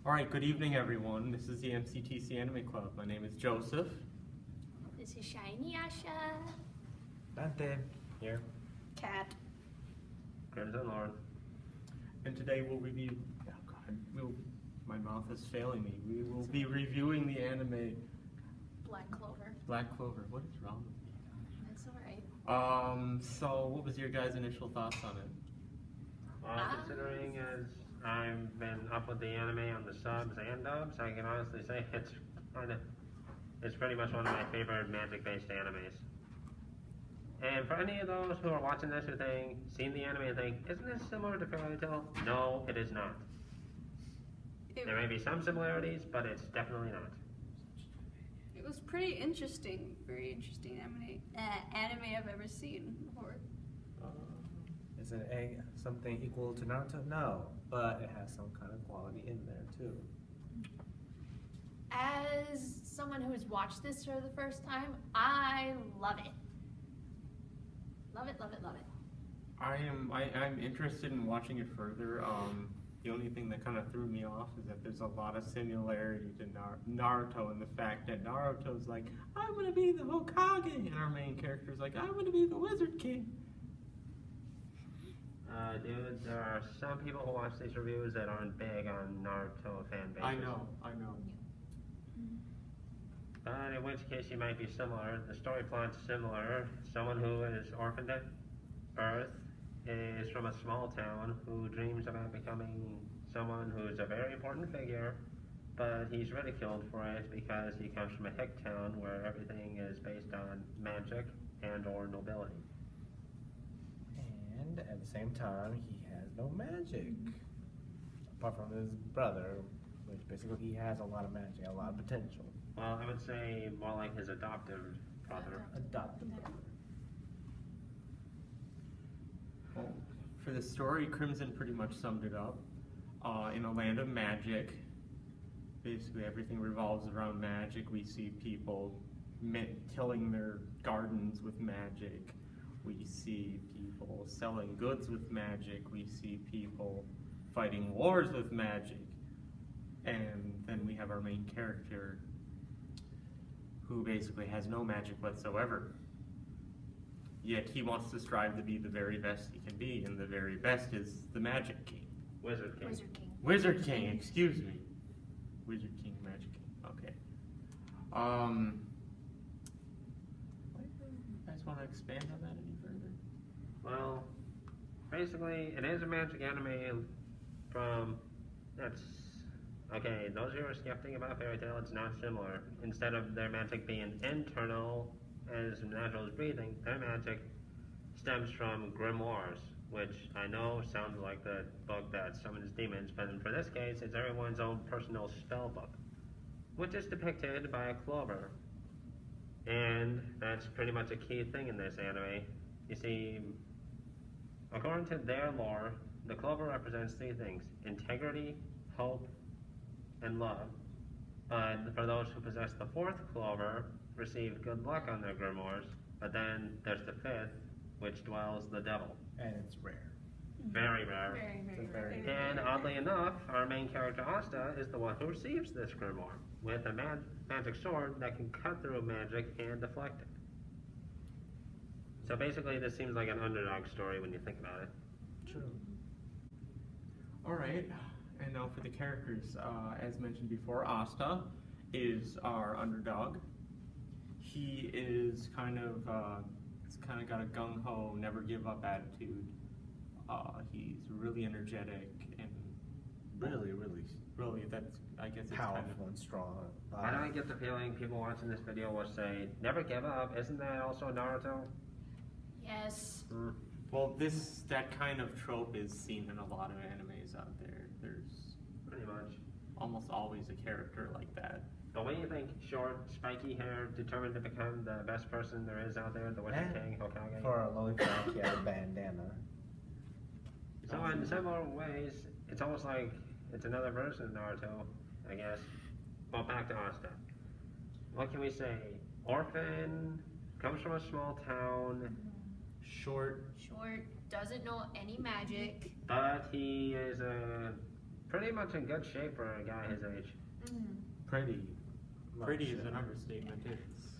Alright, good evening everyone. This is the MCTC Anime Club. My name is Joseph. This is Shiny Asha. Dante. Here. Cat. Crimson Lord. And today we'll review... Oh God, my mouth is failing me. We will be reviewing the anime... Black Clover. Black Clover. What is wrong with me? That's alright. So what was your guys' initial thoughts on it? Considering as I've been up with the anime on the subs and dubs, I can honestly say it's pretty much one of my favorite magic-based animes. And for any of those who are watching this who think, seen the anime and think, isn't this similar to Fairy Tail? No, it is not. There may be some similarities, but it's definitely not. It was pretty interesting, very interesting anime I've ever seen before. Is it something equal to Naruto? No, but it has some kind of quality in there too. As someone who has watched this for the first time, I love it. Love it, love it, love it. I'm interested in watching it further. The only thing that kind of threw me off is that there's a lot of similarity to Naruto in the fact that Naruto's like, I'm gonna be the Hokage, and our main character's like, I'm gonna be the Wizard King. Dude, there are some people who watch these reviews that aren't big on Naruto fan bases. I know. But in which case you might be similar. The story plot's similar. Someone who is orphaned at birth is from a small town who dreams about becoming someone who's a very important figure, but he's ridiculed for it because he comes from a hick town where everything is based on magic and or nobility. And at the same time, he has no magic. Apart from his brother, which basically he has a lot of magic, a lot of potential. Well, I would say more like his adoptive brother. Adopted brother. Well, for the story, Crimson pretty much summed it up. In a land of magic, basically everything revolves around magic. We see people tilling their gardens with magic. We see people selling goods with magic. We see people fighting wars with magic. And then we have our main character who basically has no magic whatsoever. Yet he wants to strive to be the very best he can be, and the very best is the Magic King. Wizard King. Wizard King. Wizard King, excuse me. Wizard King, Magic King, okay. You guys want to expand on that any further? Well, basically, it is a magic anime okay, those who are skeptic about Fairy Tail, it's not similar. Instead of their magic being internal, as natural as breathing, their magic stems from grimoires, which I know sounds like the book that summons demons, but for this case, it's everyone's own personal spell book, which is depicted by a Clover. And that's pretty much a key thing in this anime. You see, according to their lore, the Clover represents three things: integrity, hope, and love. But for those who possess the fourth Clover, receive good luck on their grimoires. But then there's the fifth, which dwells the devil. And it's rare. Very rare. Very And oddly enough, our main character Asta is the one who receives this grimoire with a magic sword that can cut through magic and deflect it. So basically, this seems like an underdog story when you think about it. True. Alright, and now for the characters. As mentioned before, Asta is our underdog. He is kind of got a gung-ho, never give up attitude. He's really energetic and really, that's, I guess, it's powerful kind of and strong. Why do I get the feeling people watching this video will say, never give up? Isn't that also Naruto? Yes. Well, that kind of trope is seen in a lot of animes out there. There's Pretty much. almost always a character like that. But when you think short, spiky hair, determined to become the best person there is out there, the Wizard King, Hokage. For a lollipop, he has a bandana. So in similar ways, it's almost like it's another version of Naruto, I guess. Well, back to Asta. What can we say? Orphan, comes from a small town. Short, Doesn't know any magic. But he is a pretty much in good shape for a guy his age. Pretty. much, Pretty is an understatement.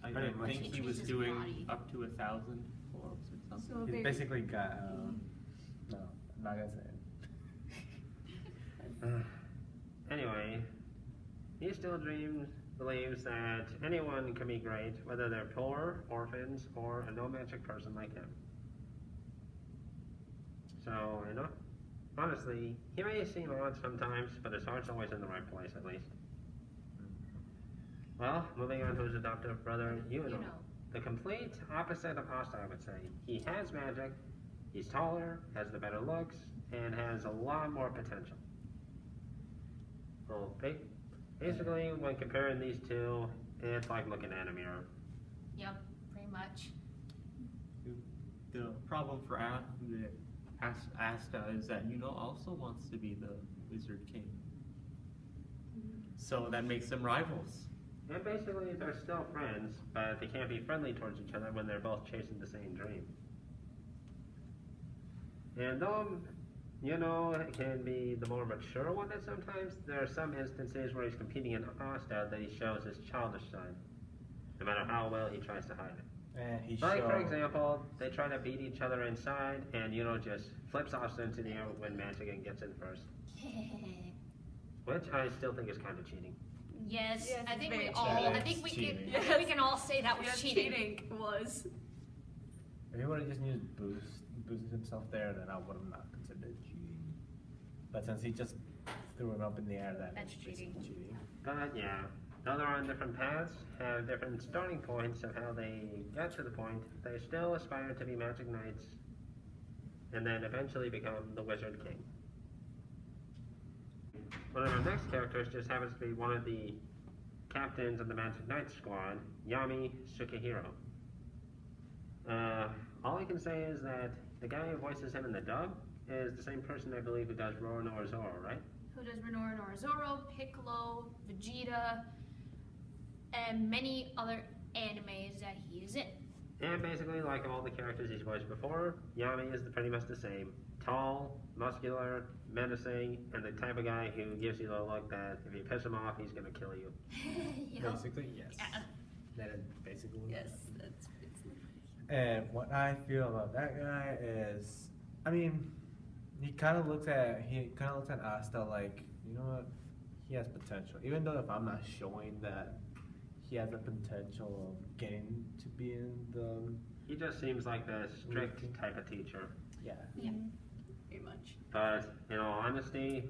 I Pretty much. think he was His doing body. up to 1,000 pull-ups or something. So He's very- basically got, no, I'm not gonna say it. Anyway, he still believes that anyone can be great, whether they're poor, orphans, or a no magic person like him. So, honestly, he may seem odd sometimes, but his heart's always in the right place, at least. Well, moving on to his adoptive brother, Yuno. The complete opposite of Asta, I would say. He has magic, he's taller, has the better looks, and has a lot more potential. Well, basically, when comparing these two, it's like looking at a mirror. Yep, pretty much. The problem for Asta is that also wants to be the Wizard King. So that makes them rivals. And basically, they're still friends, but they can't be friendly towards each other when they're both chasing the same dream. And though, it can be the more mature one at sometimes, there are some instances where he's competing in Asta that he shows his childish side, no matter how well he tries to hide it. And he Like, for showed- example, they try to beat each other inside, and just flips Asta into the air when magic and gets in first. Which I still think is kind of cheating. Yes, Yes, I think very we all. cheating. I think we Cheating. can. Yes. We can all say that was Yes, cheating. was. If he would have just used boosted himself there, then I would have not considered it cheating. But since he just threw him up in the air, That's is basically cheating. cheating. But yeah, though they're on different paths, have different starting points of how they get to the point, they still aspire to be magic knights, and then eventually become the Wizard King. One of our next characters just happens to be one of the captains of the Magic Knights squad, Yami Sukihiro. All I can say is that the guy who voices him in the dub is the same person I believe who does Roronoa Zoro, right? Who does Minoru Norizoro, Piccolo, Vegeta, and many other animes that he is in. And basically, like all the characters he's voiced before, Yami is pretty much the same. Tall, muscular, menacing, and the type of guy who gives you the look that if you piss him off, he's gonna kill you. Yup. Basically, yes. Yeah. That is basically what it Yes, is. that's basically. And what I feel about that guy is, I mean, he kind of looks at Asta like, you know what, he has potential. Even though if I'm not showing that he has the potential of getting to be in the, He just seems like the strict type of teacher. yeah. Yeah. Very much. But in all honesty,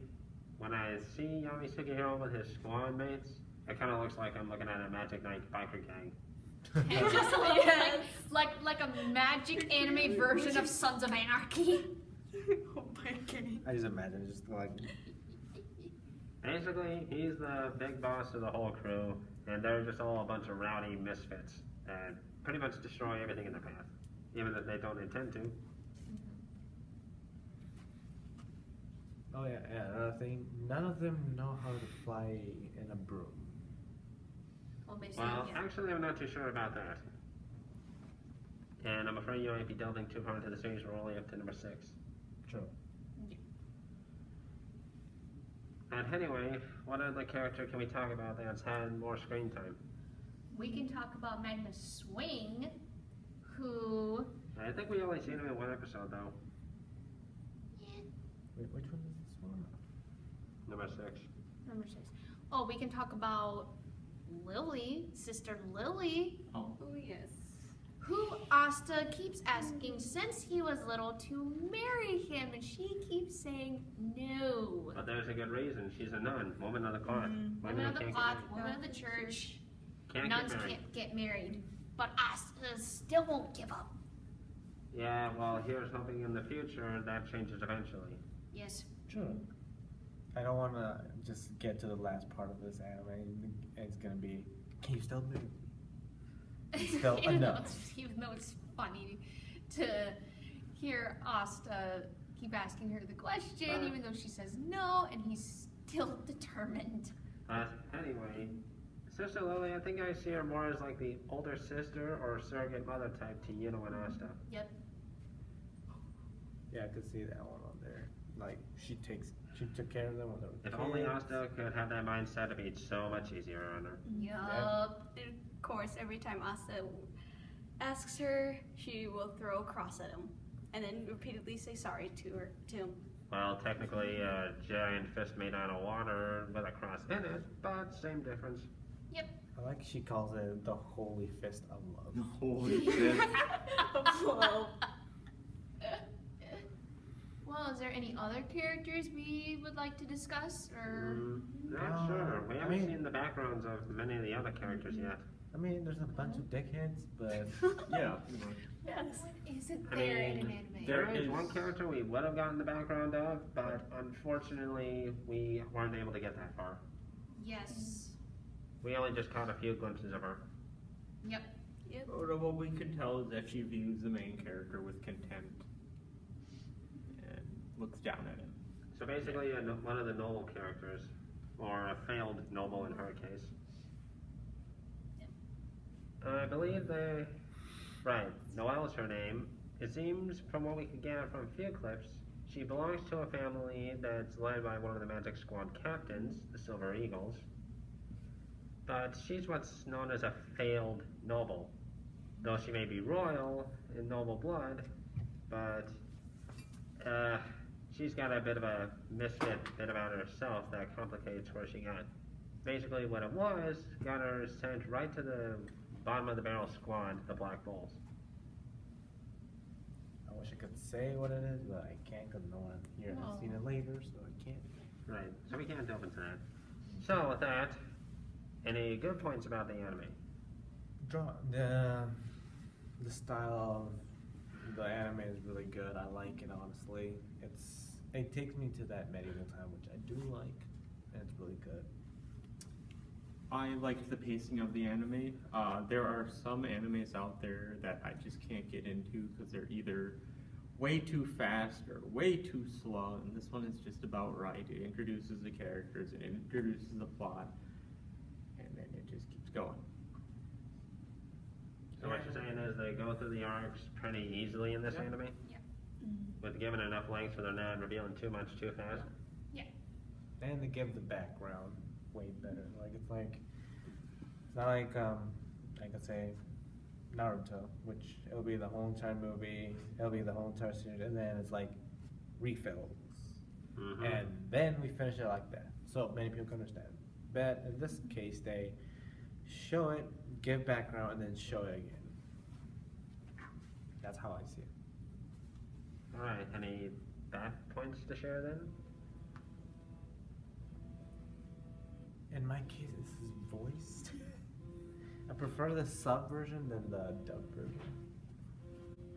when I see Yami Sukihiro with his squad mates, it kind of looks like I'm looking at a Magic Knight biker gang. And just a little Yes. like a magic anime version of Sons of Anarchy. Oh my god. I just imagine just like, Basically, he's the big boss of the whole crew, and they're just all a bunch of rowdy misfits that pretty much destroy everything in their path, even if they don't intend to. oh yeah, another thing, none of them know how to fly in a broom. Well, basically, Well, yeah. actually, I'm not too sure about that. And I'm afraid you might be delving too hard into the series. We're only up to number 6. True. And anyway, what other character can we talk about that's had more screen time? We can talk about Magnus Swing, who. I think we only seen him in one episode, though. Wait, which one is this one? Number 6. Number 6. Oh, we can talk about Lily, Sister Lily, Oh, Oh yes. who Asta keeps asking since he was little to marry him, and she keeps saying no. But there's a good reason. She's a nun, woman of the cloth. Women of the can't cloth, get women of the church, married. nuns Can't get married. can't get married. But Asta still won't give up. Yeah, well, here's hoping in the future that changes eventually. Yes. True. I don't want to just get to the last part of this anime. It's gonna be, can you still move? Still even, though enough. even though it's funny to hear Asta keep asking her the question, even though she says no, and he's still determined. Anyway, Sister Lily, I think I see her more as like the older sister or surrogate mother type to Yuno and Asta. Yep. Yeah, I could see that one on there. Like, she takes She took care of them when they were If only kids. Asta could have that mindset, it'd be so much easier on her. Yup. And of course, every time Asta asks her, she will throw a cross at him, and then repeatedly say sorry to him. Well, technically, a giant fist made out of water with a cross in it, but same difference. I like she calls it the holy fist of love. Holy shit. Whoa. Well, is there any other characters we would like to discuss, or? Not sure. We I haven't mean- seen the backgrounds of many of the other characters yet. I mean, there's a bunch of dickheads, but Yeah, pretty much. Yes. What isn't I there in mean, an anime? There There is is- one character we would have gotten the background of, but unfortunately, we weren't able to get that far. Yes. We only just caught a few glimpses of her. Yep. Or what we can tell is that she views the main character with contempt and looks down at him. So basically, one of the noble characters, or a failed noble in her case. I believe right, Noelle is her name. It seems, from what we could gather from a few clips, she belongs to a family that's led by one of the Magic Squad captains, the Silver Eagles. But she's what's known as a failed noble. Though she may be royal in noble blood, but she's got a bit of a misfit bit about herself that complicates where she got. Basically what it was, got her sent right to the bottom of the barrel squad, the Black Bulls. I wish I could say what it is, but I can't because no one here has seen it later, so I can't. Right, so we can't delve into that. So with that, any good points about the anime? The style of the anime is really good. I like it, honestly. It takes me to that medieval time, which I do like, and it's really good. I liked the pacing of the anime. There are some animes out there that I just can't get into because they're either way too fast or way too slow, and this one is just about right. It introduces the characters, it introduces the plot, and then it just keeps going. So what you're saying is they go through the arcs pretty easily in this Yeah. anime? With given enough length so they're not revealing too much too fast? And they give the background way better. It's not like I could say Naruto, which it'll be the whole entire movie, it'll be the whole entire series, and then it's like refills. Mm-hmm. And then we finish it like that, so many people can understand. But in this case, they show it, give background, and then show it again. That's how I see it. Alright, any bad points to share then? In my case, this is voiced. I prefer the sub version than the dub version.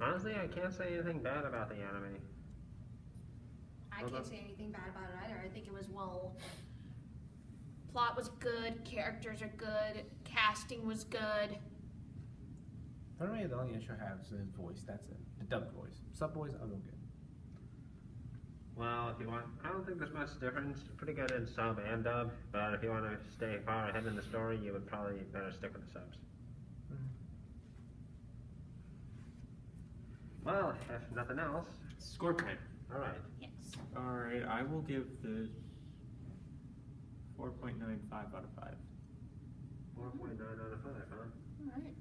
Honestly, I can't say anything bad about the anime. I Well can't done. say anything bad about it either. I think it was plot was good, characters are good, casting was good. For me, the only issue I have is his voice. That's it. The dub voice. Sub voice, I'm no good. Well, if you want, I don't think there's much difference. Pretty good in sub and dub, but if you want to stay far ahead in the story, you would probably better stick with the subs. Well, if nothing else, Score time. alright. Yes. Alright, I will give this 4.95 out of 5. 4.9 out of 5, huh? Alright.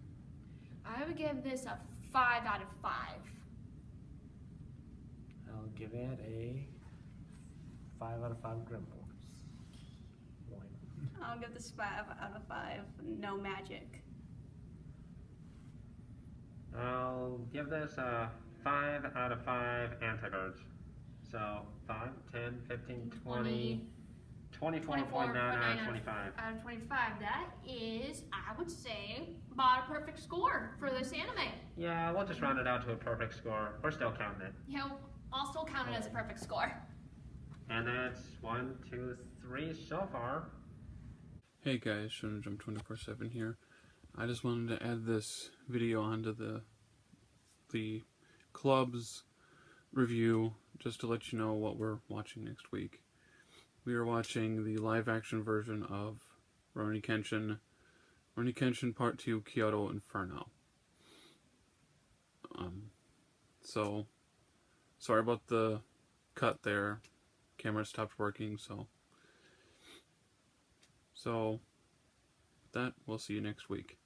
I would give this a 5 out of 5. I'll give it a 5 out of 5 Grimoires. Why not? I'll give this 5 out of 5. No magic. I'll give this a 5 out of 5 anti-birds. So 5, 10, 15, 20, 24.9 out of 25. Out of 25. That is, I would say, about a perfect score for this anime. Yeah, we'll just round it out to a perfect score. We're still counting it. You know, I'll still count it as a perfect score. And that's 1, 2, 3 so far. Hey guys, Shonen Jump 24/7 here. I just wanted to add this video onto the club's review just to let you know what we're watching next week. We are watching the live action version of Rurouni Kenshin Part 2 Kyoto Inferno. So sorry about the cut there. camera stopped working, so that we'll see you next week.